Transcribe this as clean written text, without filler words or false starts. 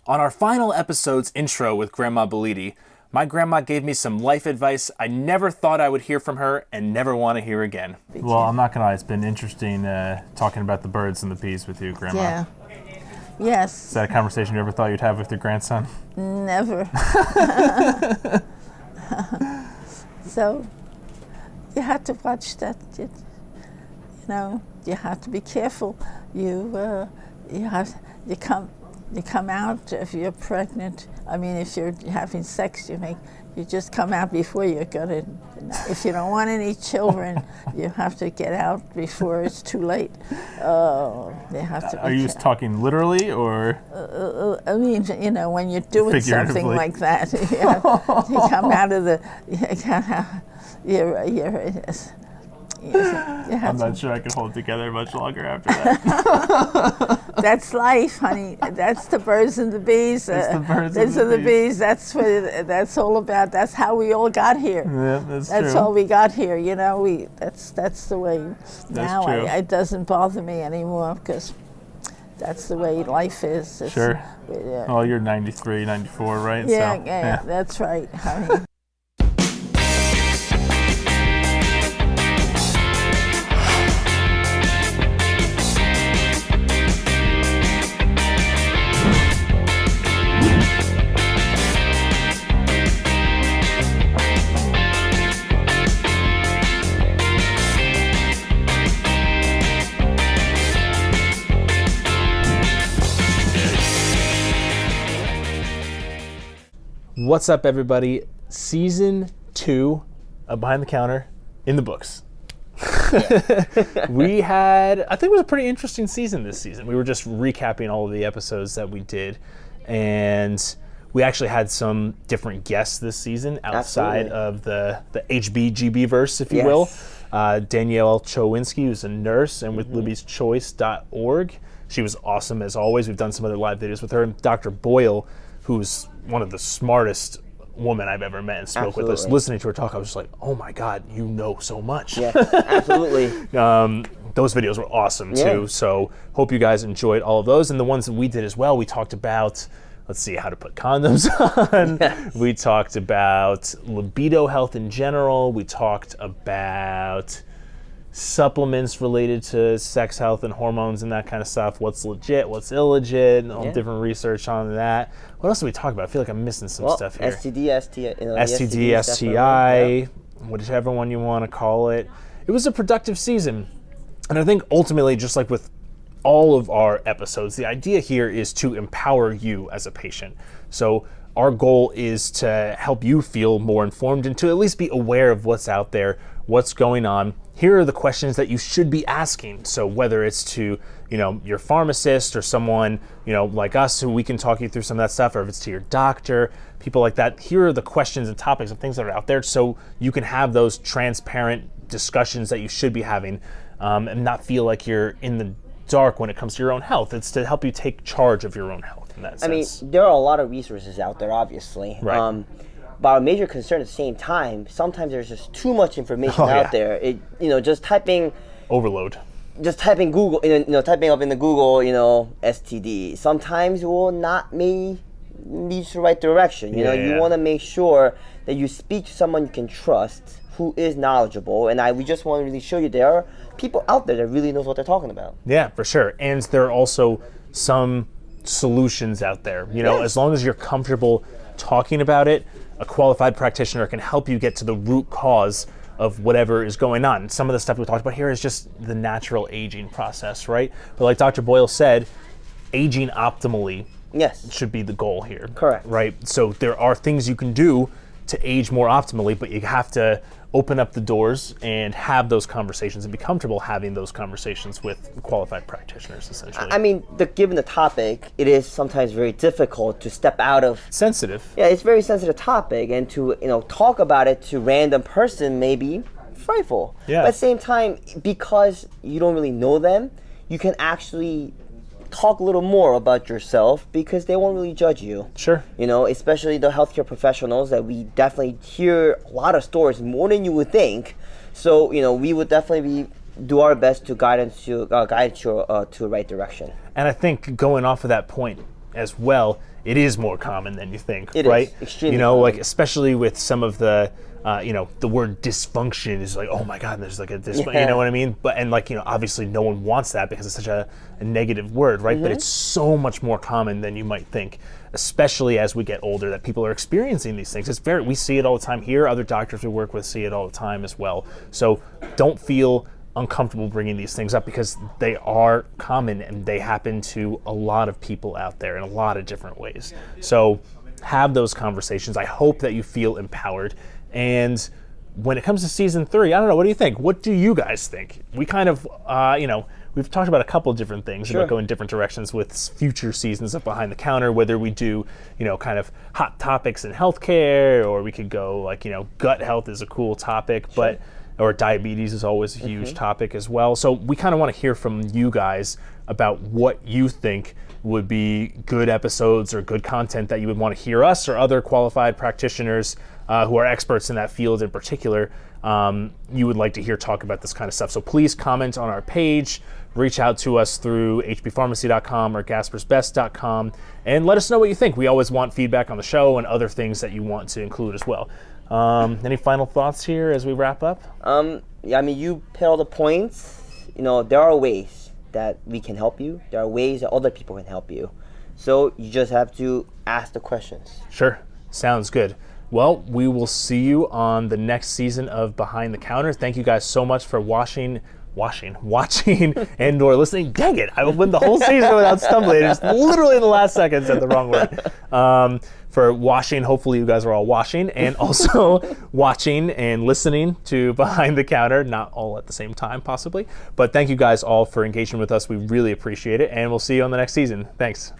On our final episode's intro with Grandma Bellitti, my grandma gave me some life advice I never thought I would hear from her and never want to hear again. Well, I'm not going to lie, it's been interesting talking about the birds and the bees with you, Grandma. Yeah. Yes. Is that a conversation you ever thought you'd have with your grandson? Never. So you have to watch that. You you have to be careful. You come out if you're pregnant. I mean, if you're having sex, you just come out before you're gonna. If you don't want any children, you have to get out before it's too late. You have to. Are you talking literally or? I mean, when you're doing something like that, you come out of the. I'm not sure I can hold it together much longer after that. That's life, honey. That's the birds and the bees. It's the birds and the bees. That's what that's all about. That's how we all got here. Yeah, that's true. All we got here. That's the way. Now true. It doesn't bother me anymore because that's the way life is. Sure. Oh, you're 93, 94, right? Yeah, that's right, honey. What's up, everybody? Season 2 of Behind the Counter in the books. We had, I think it was a pretty interesting season this season. We were just recapping all of the episodes that we did, and we actually had some different guests this season outside of the HBGB verse, if you will. Danielle Chowinski, who's a nurse, and with libby'schoice.org. She was awesome as always. We've done some other live videos with her. And Dr. Boyle, who's one of the smartest women I've ever met and spoke with us. Listening to her talk, I was just like, oh my God, you know so much. Yeah, absolutely. Those videos were awesome too. So hope you guys enjoyed all of those. And the ones that we did as well, we talked about, let's see, how to put condoms on. Yes. We talked about libido health in general. We talked about supplements related to sex health and hormones and that kind of stuff. What's legit, what's illegit, and all different research on that. What else did we talk about? I feel like I'm missing some stuff here. STD, STI, whichever one you want to call it. It was a productive season. And I think ultimately, just like with all of our episodes, the idea here is to empower you as a patient. So our goal is to help you feel more informed and to at least be aware of what's out there, what's going on. Here are the questions that you should be asking. So whether it's to, your pharmacist or someone, like us, who we can talk you through some of that stuff, or if it's to your doctor, people like that, here are the questions and topics of things that are out there so you can have those transparent discussions that you should be having and not feel like you're in the dark when it comes to your own health. It's to help you take charge of your own health in that sense. I mean, there are a lot of resources out there, obviously. Right. But our major concern at the same time, sometimes there's just too much information out there. Just typing overload. Just typing Google, typing up in the Google, STD. Sometimes will not lead you to the right direction. You want to make sure that you speak to someone you can trust, who is knowledgeable. And we just want to really show you there are people out there that really knows what they're talking about. Yeah, for sure. And there are also some solutions out there. As long as you're comfortable talking about it, a qualified practitioner can help you get to the root cause of whatever is going on. Some of the stuff we talked about here is just the natural aging process, right? But like Dr. Boyle said, aging optimally should be the goal here. Correct. Right? So there are things you can do to age more optimally, but you have to open up the doors and have those conversations and be comfortable having those conversations with qualified practitioners, essentially. I mean, given the topic, it is sometimes very difficult to step out of... Sensitive. Yeah, it's a very sensitive topic, and to talk about it to random person may be frightful. Yeah. But at the same time, because you don't really know them, you can actually talk a little more about yourself because they won't really judge you. Sure. Especially the healthcare professionals that we definitely hear a lot of stories more than you would think. So, we would definitely do our best to guide you to the right direction. And I think going off of that point as well, it is more common than you think, It right? is extremely you know, common. like especially with some of the, the word dysfunction is like, oh my God, there's like a dysfunction, you know what I mean? But and like, obviously no one wants that because it's such a negative word, right? But it's so much more common than you might think, especially as we get older, that people are experiencing these things. We see it all the time here. Other doctors we work with see it all the time as well. So don't feel uncomfortable bringing these things up because they are common and they happen to a lot of people out there in a lot of different ways. So have those conversations. I hope that you feel empowered. And when it comes to season 3, I don't know, what do you think? What do you guys think? We kind of, we've talked about a couple of different things about going different directions with future seasons of Behind the Counter, whether we do, kind of hot topics in healthcare, or we could go like, gut health is a cool topic, or diabetes is always a huge topic as well. So we kind of want to hear from you guys about what you think would be good episodes or good content that you would want to hear us or other qualified practitioners who are experts in that field in particular, you would like to hear talk about this kind of stuff. So please comment on our page, reach out to us through hbpharmacy.com or gasparsbest.com, and let us know what you think. We always want feedback on the show and other things that you want to include as well. Any final thoughts here as we wrap up? Yeah, I mean, you hit all the points. There are ways that we can help you. There are ways that other people can help you. So you just have to ask the questions. Sure. Sounds good. Well, we will see you on the next season of Behind the Counter. Thank you guys so much for watching and or listening. Dang it, I went the whole season without stumbling. Just literally in the last second said the wrong word. For watching, hopefully you guys are all watching, and also watching and listening to Behind the Counter, not all at the same time possibly. But thank you guys all for engaging with us. We really appreciate it, and we'll see you on the next season. Thanks.